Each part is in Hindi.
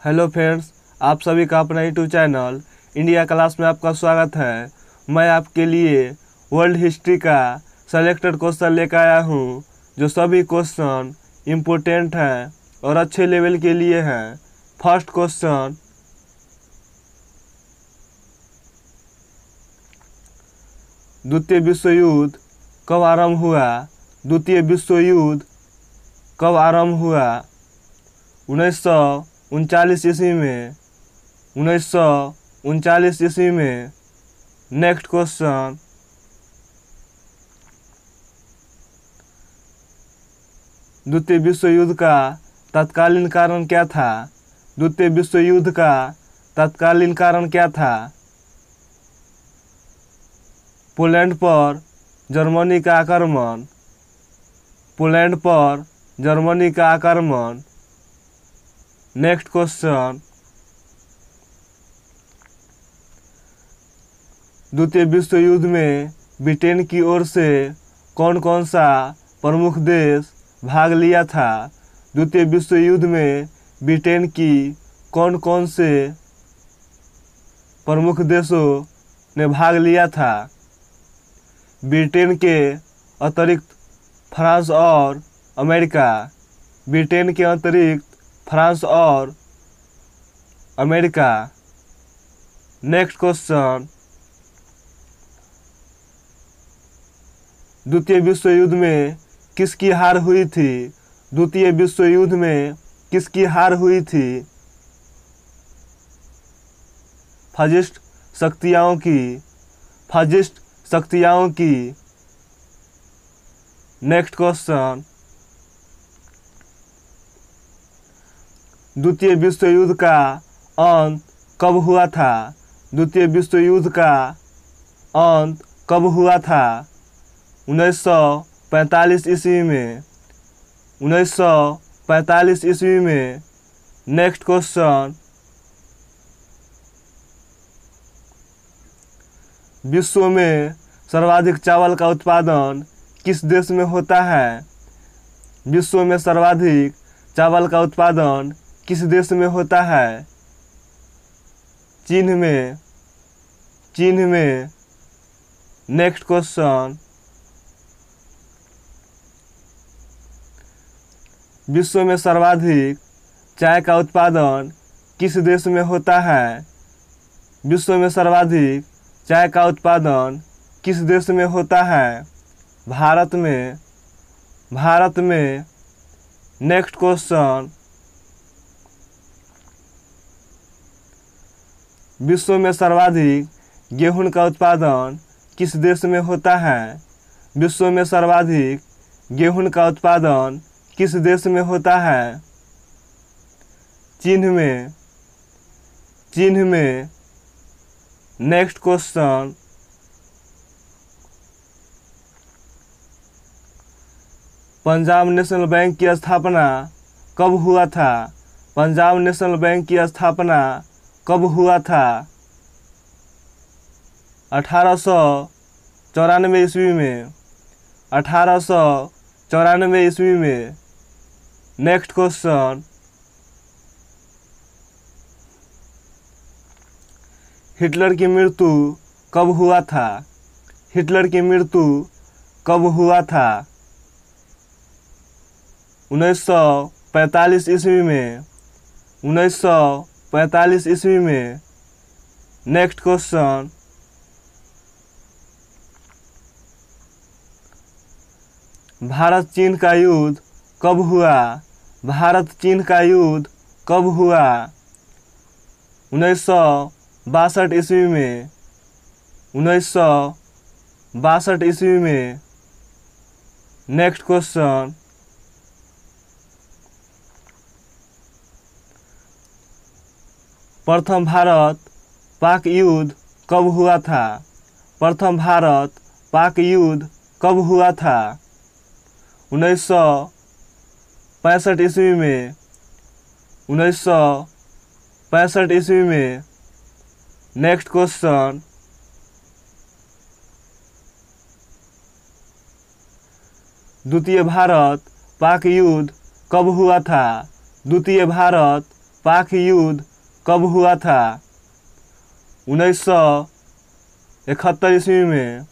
हेलो फ्रेंड्स, आप सभी का अपना यूट्यूब चैनल इंडिया क्लास में आपका स्वागत है। मैं आपके लिए वर्ल्ड हिस्ट्री का सेलेक्टेड क्वेश्चन लेकर आया हूँ, जो सभी क्वेश्चन इम्पोर्टेंट हैं और अच्छे लेवल के लिए हैं। फर्स्ट क्वेश्चन, द्वितीय विश्व युद्ध कब आरंभ हुआ? द्वितीय विश्व युद्ध कब आरंभ हुआ? 1939 ईस्वी में। 1939 ईस्वी में। नेक्स्ट क्वेश्चन, द्वितीय विश्व युद्ध का तत्कालीन कारण क्या था? द्वितीय विश्व युद्ध का तत्कालीन कारण क्या था? पोलैंड पर जर्मनी का आक्रमण। पोलैंड पर जर्मनी का आक्रमण। नेक्स्ट क्वेश्चन, द्वितीय विश्व युद्ध में ब्रिटेन की ओर से कौन कौन सा प्रमुख देश भाग लिया था? द्वितीय विश्व युद्ध में ब्रिटेन की कौन कौन से प्रमुख देशों ने भाग लिया था? ब्रिटेन के अतिरिक्त फ्रांस और अमेरिका। ब्रिटेन के अतिरिक्त फ्रांस और अमेरिका। नेक्स्ट क्वेश्चन, द्वितीय विश्व युद्ध में किसकी हार हुई थी? द्वितीय विश्व युद्ध में किसकी हार हुई थी? फाशिस्ट शक्तियों की। फाशिस्ट शक्तियों की। नेक्स्ट क्वेश्चन, द्वितीय विश्व युद्ध का अंत कब हुआ था? द्वितीय विश्व युद्ध का अंत कब हुआ था? 1945 ईस्वी में। 1945 ईस्वी में। नेक्स्ट क्वेश्चन, विश्व में सर्वाधिक चावल का उत्पादन किस देश में होता है? विश्व में सर्वाधिक चावल का उत्पादन किस देश में होता है? चीन में। चीन में। नेक्स्ट क्वेश्चन, विश्व में सर्वाधिक चाय का उत्पादन किस देश में होता है? विश्व में सर्वाधिक चाय का उत्पादन किस देश में होता है? भारत में। भारत में। नेक्स्ट क्वेश्चन, विश्व में सर्वाधिक गेहूं का उत्पादन किस देश में होता है? विश्व में सर्वाधिक गेहूं का उत्पादन किस देश में होता है? चीन में। चीन में। Next question, Punjab national bank की स्थापना कब हुआ था? पंजाब नेशनल बैंक की स्थापना कब हुआ था? 1894 ईस्वी में। 1894 ईस्वी में। नेक्स्ट क्वेश्चन, हिटलर की मृत्यु कब हुआ था? हिटलर की मृत्यु कब हुआ था? 1945 ईस्वी में। 1945 ईस्वी में। नेक्स्ट क्वेश्चन, भारत चीन का युद्ध कब हुआ? भारत चीन का युद्ध कब हुआ? 1962 ईस्वी में। 1962 ईस्वी में। नेक्स्ट क्वेश्चन, प्रथम भारत पाक युद्ध कब हुआ था? प्रथम भारत पाक युद्ध कब हुआ था? 1965 ईस्वी में। 1965 ईस्वी में। नेक्स्ट क्वेश्चन, द्वितीय भारत पाक युद्ध कब हुआ था? द्वितीय भारत पाक युद्ध कब हुआ था? 1971 ईस्वी में।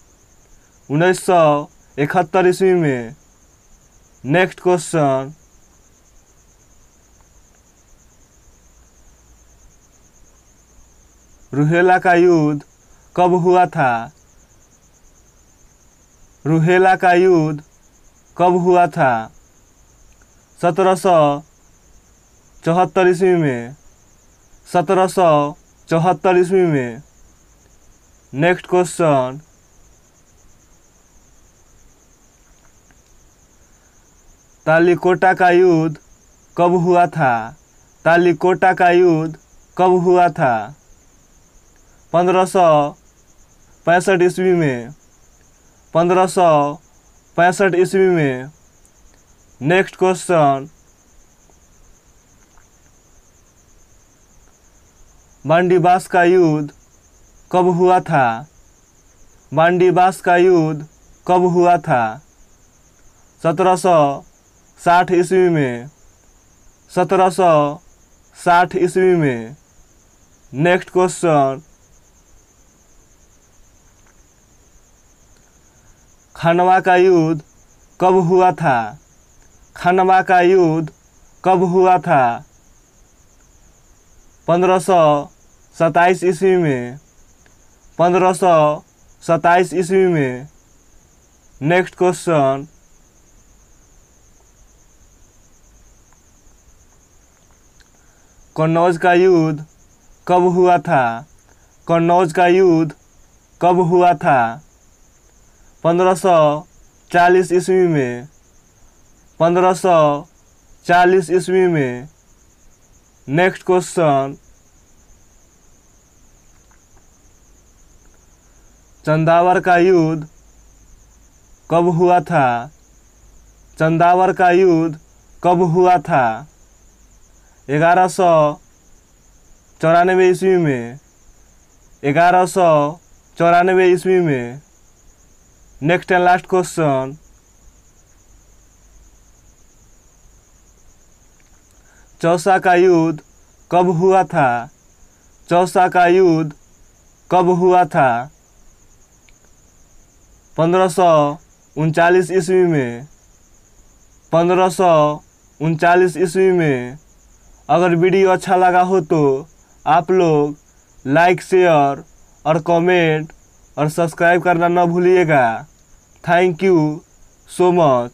1971 ईस्वी में। नेक्स्ट क्वेश्चन, रूहेला का युद्ध कब हुआ था? रूहेला का युद्ध कब हुआ था? 1774 ईस्वी में। 1774 ईस्वी में। नेक्स्ट क्वेश्चन, तालिकोटा का युद्ध कब हुआ था? तालिकोटा का युद्ध कब हुआ था? 1565 ईस्वी में। 1565 ईस्वी में। नेक्स्ट क्वेश्चन, बांडीबास का युद्ध कब हुआ था? बांडीबास का युद्ध कब हुआ था? 1760 ईस्वी में। 1760 ईस्वी में। नेक्स्ट क्वेश्चन, खानवा का युद्ध कब हुआ था? खानवा का युद्ध कब हुआ था? 1527 ईस्वी में। 1527 ईस्वी में। नेक्स्ट क्वेश्चन, कन्नौज का युद्ध कब हुआ था? कन्नौज का युद्ध कब हुआ था? 1540 ईस्वी में। 1540 ईस्वी में। नेक्स्ट क्वेश्चन, चंदावर का युद्ध कब हुआ था? चंदावर का युद्ध कब हुआ था? 1194 ईस्वी में। 1194 ईस्वी में। Next and last question, Chausa का युद्ध कब हुआ था? चौसा का युद्ध कब हुआ था? 1539 ईस्वी में। 1539 ईस्वी में। अगर वीडियो अच्छा लगा हो तो आप लोग लाइक, शेयर और कमेंट और सब्सक्राइब करना न भूलिएगा। Thank you so much.